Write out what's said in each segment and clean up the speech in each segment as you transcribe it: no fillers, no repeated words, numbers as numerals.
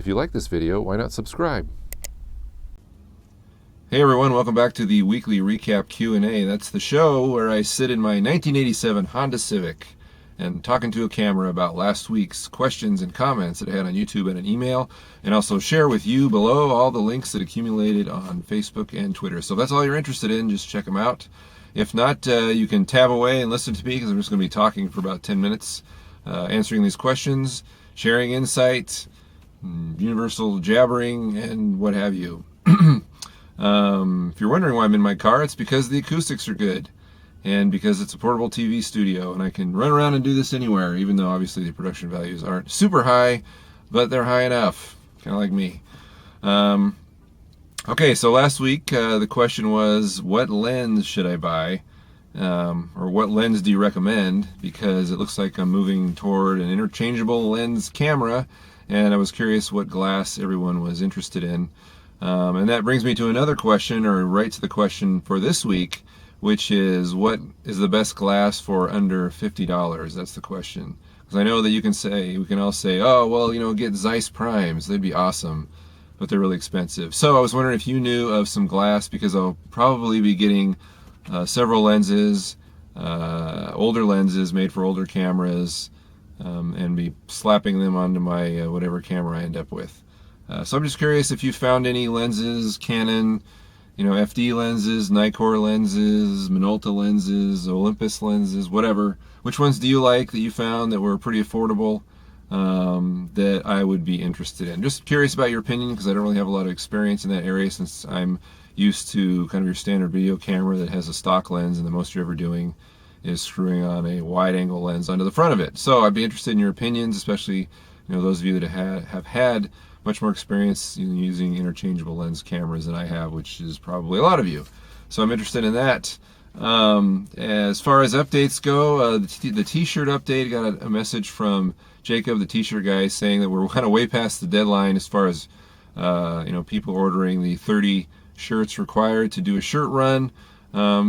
If you like this video, why not subscribe? Hey everyone, welcome back to the weekly recap Q&A. That's the show where I sit in my 1987 Honda Civic and talking to a camera about last week's questions and comments that I had on YouTube and an email, and also share with you below all the links that accumulated on Facebook and Twitter. So if that's all you're interested in, just check them out. If not, you can tab away and listen to me because I'm just going to be talking for about 10 minutes, answering these questions, sharing insights, universal jabbering, and what have you. If you're wondering why I'm in my car, it's because the acoustics are good and because it's a portable TV studio and I can run around and do this anywhere, even though obviously the production values aren't super high, but they're high enough, kind of like me. Okay, so last week the question was, what lens should I buy? Or what lens do you recommend? Because it looks like I'm moving toward an interchangeable lens camera, and I was curious what glass everyone was interested in. And that brings me to another question, or right to the question for this week, which is, what is the best glass for under $50? That's the question. Because I know that we can all say, oh, well, get Zeiss Primes. They'd be awesome, but they're really expensive. So I was wondering if you knew of some glass, because I'll probably be getting several lenses, older lenses made for older cameras, and be slapping them onto my whatever camera I end up with. So I'm just curious if you found any lenses, Canon, FD lenses, Nikkor lenses, Minolta lenses, Olympus lenses, whatever. Which ones do you like that you found that were pretty affordable, that I would be interested in? Just curious about your opinion, because I don't really have a lot of experience in that area, since I'm used to kind of your standard video camera that has a stock lens, and the most you're ever doing is screwing on a wide angle lens onto the front of it. So I'd be interested in your opinions, especially those of you that have had much more experience using interchangeable lens cameras than I have, which is probably a lot of you. So I'm interested in that. As far as updates go, the t-shirt update, got a message from Jacob, the t-shirt guy, saying that we're kind of way past the deadline as far as people ordering the 30 shirts required to do a shirt run.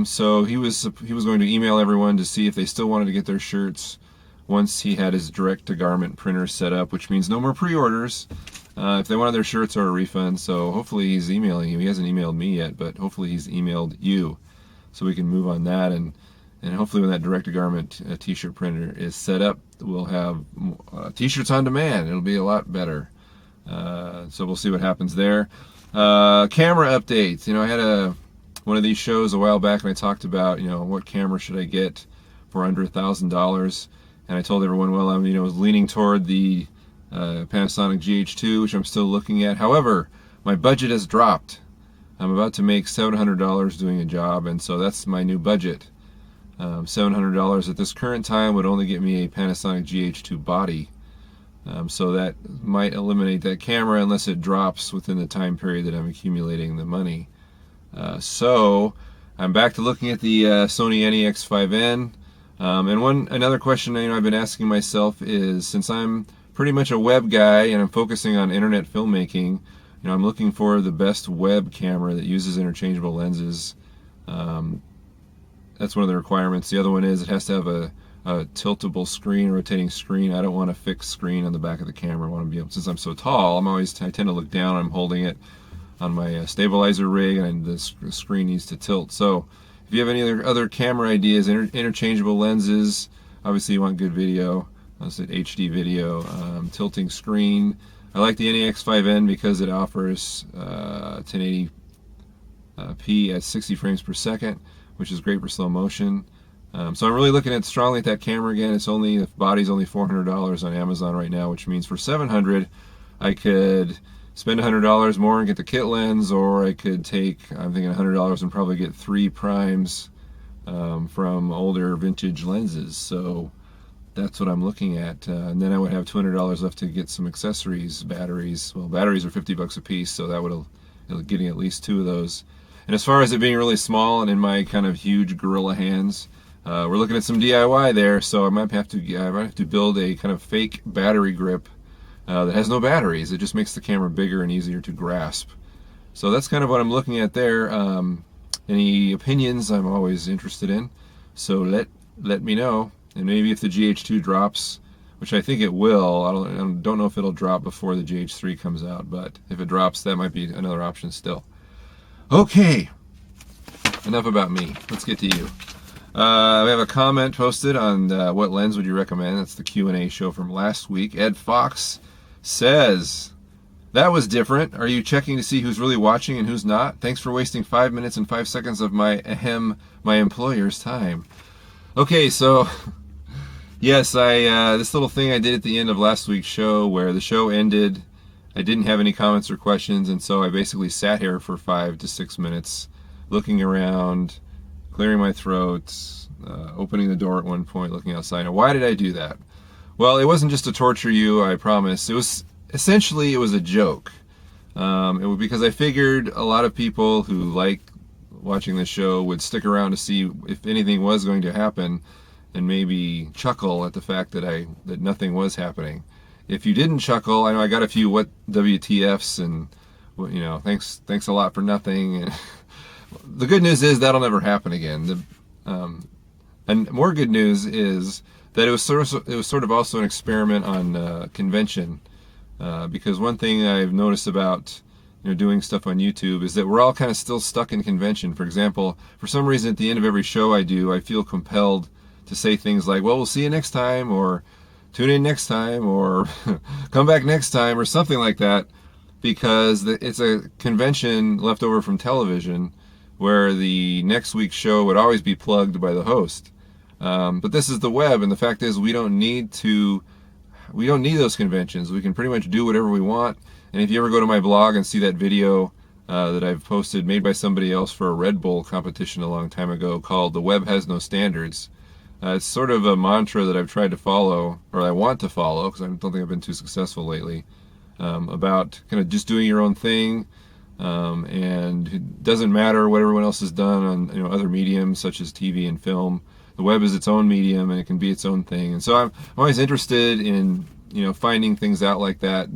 So he was going to email everyone to see if they still wanted to get their shirts once he had his direct-to-garment printer set up, which means no more pre-orders if they wanted their shirts or a refund. So hopefully he's emailing you. He hasn't emailed me yet, but hopefully he's emailed you, so we can move on that. And hopefully when that direct-to-garment t-shirt printer is set up, we'll have t-shirts on demand. It'll be a lot better. So we'll see what happens there. Camera updates. I had one of these shows a while back, and I talked about what camera should I get for under $1,000. And I told everyone, well, I was leaning toward the Panasonic GH2, which I'm still looking at. However, my budget has dropped. I'm about to make $700 doing a job, and so that's my new budget. $700 at this current time would only get me a Panasonic GH2 body. So that might eliminate that camera unless it drops within the time period that I'm accumulating the money. So I'm back to looking at the Sony NEX5N. And another question I've been asking myself is, since I'm pretty much a web guy and I'm focusing on internet filmmaking, I'm looking for the best web camera that uses interchangeable lenses. That's one of the requirements. The other one is it has to have a tiltable screen, rotating screen. I don't want a fixed screen on the back of the camera. I want to be able, since I'm so tall, I tend to look down. I'm holding it on my stabilizer rig, and the screen needs to tilt. So if you have any other camera ideas, interchangeable lenses, obviously you want good video, I said HD video, tilting screen. I like the NEX5N because it offers 1080p at 60 frames per second, which is great for slow motion. So I'm really looking strongly at that camera again. The body's only $400 on Amazon right now, which means for $700 I could spend $100 more and get the kit lens, or I could take, I'm thinking $100 and probably get 3 primes from older vintage lenses. So that's what I'm looking at. And then I would have $200 left to get some accessories, batteries. Well, batteries are $50 a piece, so that would getting at least 2 of those. And as far as it being really small and in my kind of huge gorilla hands, we're looking at some DIY there. So I might have to build a kind of fake battery grip that has no batteries. It just makes the camera bigger and easier to grasp. So that's kind of what I'm looking at there. Any opinions I'm always interested in, so let me know. And maybe if the GH2 drops, which I think it will. I don't know if it'll drop before the GH3 comes out, but if it drops, that might be another option still. Okay, enough about me. Let's get to you. We have a comment posted on what lens would you recommend. That's the Q&A show from last week. Ed Fox says, that was different. Are you checking to see who's really watching and who's not? Thanks for wasting 5 minutes and 5 seconds of my employer's time. Okay, so yes, this little thing I did at the end of last week's show where the show ended, I didn't have any comments or questions, and so I basically sat here for 5 to 6 minutes looking around, clearing my throat, opening the door at one point, looking outside. Now, why did I do that? Well, it wasn't just to torture you, I promise. It was essentially a joke. It was because I figured a lot of people who like watching the show would stick around to see if anything was going to happen, and maybe chuckle at the fact that nothing was happening. If you didn't chuckle, I know I got a few what WTFs and thanks a lot for nothing. The good news is that'll never happen again. And more good news is that it was sort of also an experiment on convention, because one thing I've noticed about doing stuff on YouTube is that we're all kind of still stuck in convention. For example, for some reason at the end of every show I do, I feel compelled to say things like, well, we'll see you next time, or tune in next time, or come back next time, or something like that, because it's a convention left over from television where the next week's show would always be plugged by the host. But this is the web, and the fact is we don't need those conventions. We can pretty much do whatever we want. And if you ever go to my blog and see that video that I've posted made by somebody else for a Red Bull competition a long time ago called "The Web Has No Standards," it's sort of a mantra that I've tried to follow, or I want to follow, because I don't think I've been too successful lately, about kind of just doing your own thing, and it doesn't matter what everyone else has done on other mediums such as TV and film. The web is its own medium, and it can be its own thing. And so I'm always interested in finding things out like that,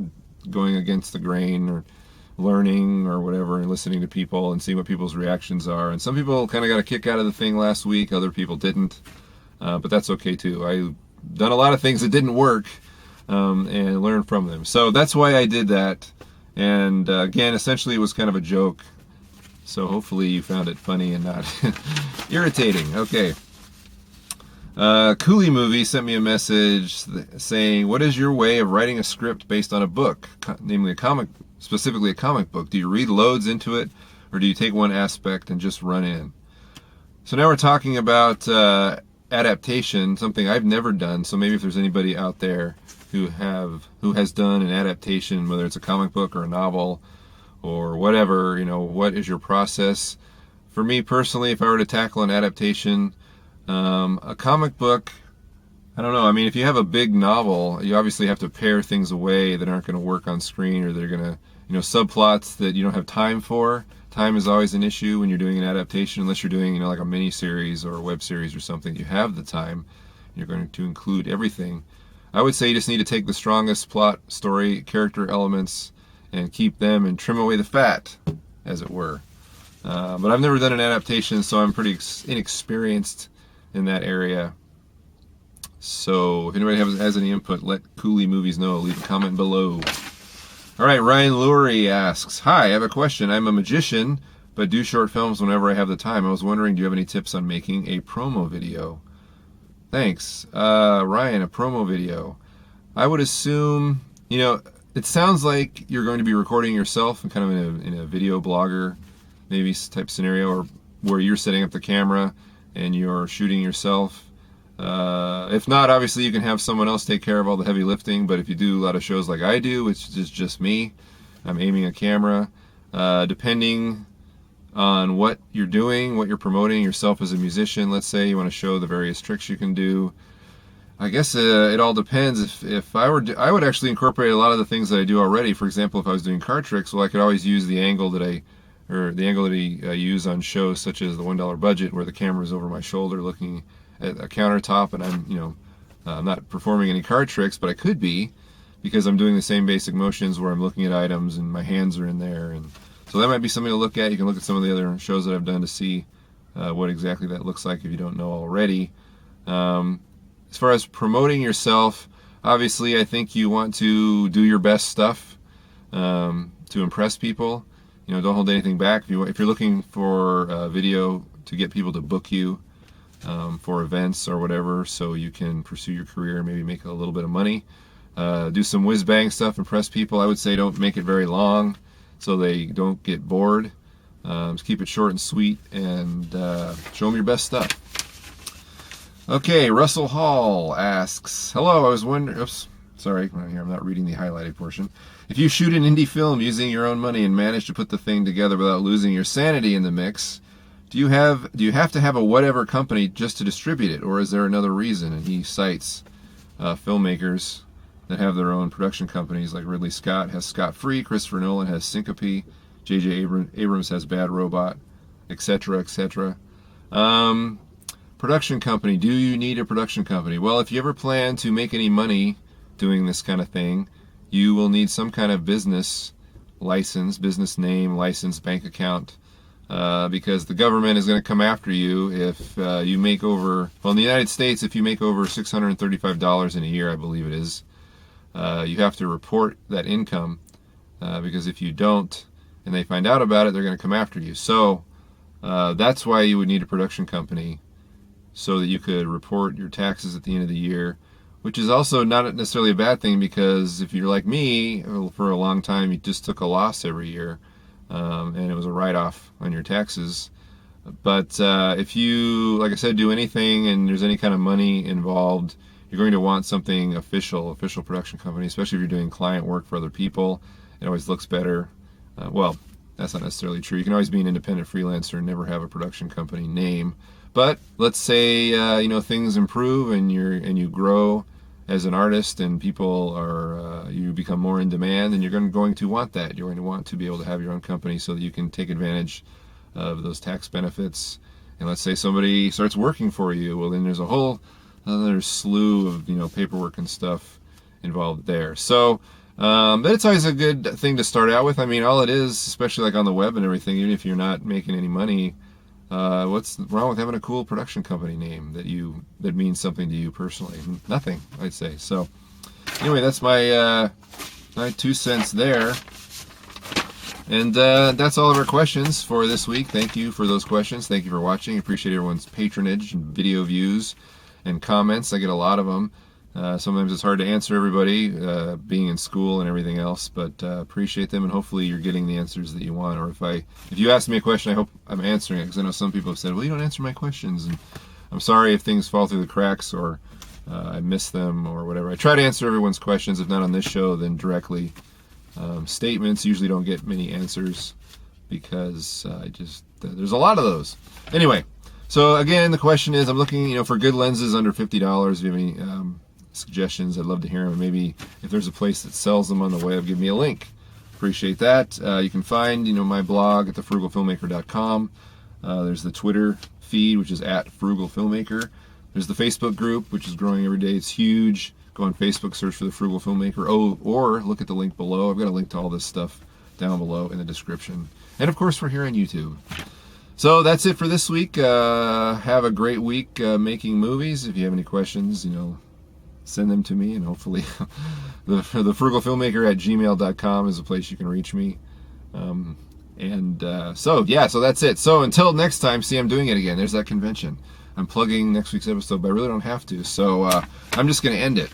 going against the grain, or learning or whatever, and listening to people and seeing what people's reactions are. And some people kind of got a kick out of the thing last week, other people didn't, but that's okay too. I've done a lot of things that didn't work, and learned from them. So that's why I did that. And again, essentially it was kind of a joke, so hopefully you found it funny and not irritating. Okay. Cooley Movie sent me a message saying, what is your way of writing a script based on a book, namely specifically a comic book? Do you read loads into it, or do you take one aspect and just run in? So now we're talking about adaptation, something I've never done. So maybe if there's anybody out there who has done an adaptation, whether it's a comic book or a novel or whatever, what is your process? For me personally, if I were to tackle an adaptation, a comic book, I don't know. I mean, if you have a big novel, you obviously have to pare things away that aren't going to work on screen, or they're going to, subplots that you don't have time for. Time is always an issue when you're doing an adaptation, unless you're doing, like a mini series or a web series or something. You have the time. You're going to include everything. I would say you just need to take the strongest plot, story, character elements and keep them and trim away the fat, as it were. But I've never done an adaptation, so I'm pretty inexperienced in that area. So if anybody has any input, let Cooley Movies know. Leave a comment below. All right, Ryan Lurie asks, hi, I have a question. I'm a magician, but do short films whenever I have the time. I was wondering, do you have any tips on making a promo video? Thanks. Ryan, a promo video. I would assume, it sounds like you're going to be recording yourself and kind of in a video blogger maybe type scenario, or where you're setting up the camera and you're shooting yourself. If not, obviously you can have someone else take care of all the heavy lifting, but if you do a lot of shows like I do, which is just me, I'm aiming a camera, depending on what you're doing, what you're promoting yourself as a musician. Let's say you want to show the various tricks you can do. I guess it all depends. If I would actually incorporate a lot of the things that I do already. For example, if I was doing card tricks, well, I could always use the angle that I use on shows such as the $1 Budget, where the camera is over my shoulder looking at a countertop, and I'm not performing any card tricks, but I could be, because I'm doing the same basic motions where I'm looking at items and my hands are in there. And so that might be something to look at. You can look at some of the other shows that I've done to see what exactly that looks like if you don't know already. As far as promoting yourself, Obviously, I think you want to do your best stuff to impress people. Don't hold anything back. If you're looking for a video to get people to book you for events or whatever, so you can pursue your career and maybe make a little bit of money, do some whiz-bang stuff, impress people. I would say don't make it very long so they don't get bored. Just keep it short and sweet, and show them your best stuff. Okay, Russell Hall asks, hello, I was wondering, oops, sorry, here I'm not reading the highlighted portion. If you shoot an indie film using your own money and manage to put the thing together without losing your sanity in the mix, do you have to have a whatever company just to distribute it, or is there another reason? And he cites filmmakers that have their own production companies, like Ridley Scott has Scott Free, Christopher Nolan has Syncope, J.J. Abrams has Bad Robot, etc., etc. Production company. Do you need a production company? Well, if you ever plan to make any money doing this kind of thing, you will need some kind of business license, business name, license, bank account, because the government is going to come after you if you make over, well, in the United States, if you make over $635 in a year, I believe it is, you have to report that income, because if you don't and they find out about it, they're going to come after you. So that's why you would need a production company, so that you could report your taxes at the end of the year, which is also not necessarily a bad thing, because if you're like me, for a long time you just took a loss every year, and it was a write-off on your taxes. But if you, like I said, do anything and there's any kind of money involved, you're going to want something official production company, especially if you're doing client work for other people. It always looks better. Well, that's not necessarily true. You can always be an independent freelancer and never have a production company name. But let's say things improve and you grow as an artist, and people are you become more in demand, and you're going to want that. You're going to want to be able to have your own company so that you can take advantage of those tax benefits. And let's say somebody starts working for you. Well, then there's a whole another slew of paperwork and stuff involved there. So but it's always a good thing to start out with. I mean, all it is, especially like on the web and everything, even if you're not making any money, what's wrong with having a cool production company name that means something to you personally? Nothing, I'd say. So anyway, that's my 2 cents there. And that's all of our questions for this week. Thank you for those questions. Thank you for watching. Appreciate everyone's patronage and video views and comments. I get a lot of them. Sometimes it's hard to answer everybody, being in school and everything else, but appreciate them, and hopefully you're getting the answers that you want. Or if you ask me a question, I hope I'm answering it, because I know some people have said, well, you don't answer my questions, and I'm sorry if things fall through the cracks or I miss them or whatever. I try to answer everyone's questions, if not on this show, then directly. Statements usually don't get many answers, because there's a lot of those. Anyway, so again, the question is, I'm looking for good lenses under $50. If you have any suggestions, I'd love to hear them. And maybe if there's a place that sells them on the web, give me a link. Appreciate that. You can find my blog at thefrugalfilmmaker.com. There's the Twitter feed, which is at frugalfilmmaker. There's the Facebook group, which is growing every day. It's huge. Go on Facebook, search for the Frugal Filmmaker. Oh, or look at the link below. I've got a link to all this stuff down below in the description. And of course, we're here on YouTube. So that's it for this week. Have a great week making movies. If you have any questions, send them to me, and hopefully the frugalfilmmaker at gmail.com is a place you can reach me. So that's it. So until next time, see, I'm doing it again. There's that convention. I'm plugging next week's episode, but I really don't have to. So I'm just going to end it.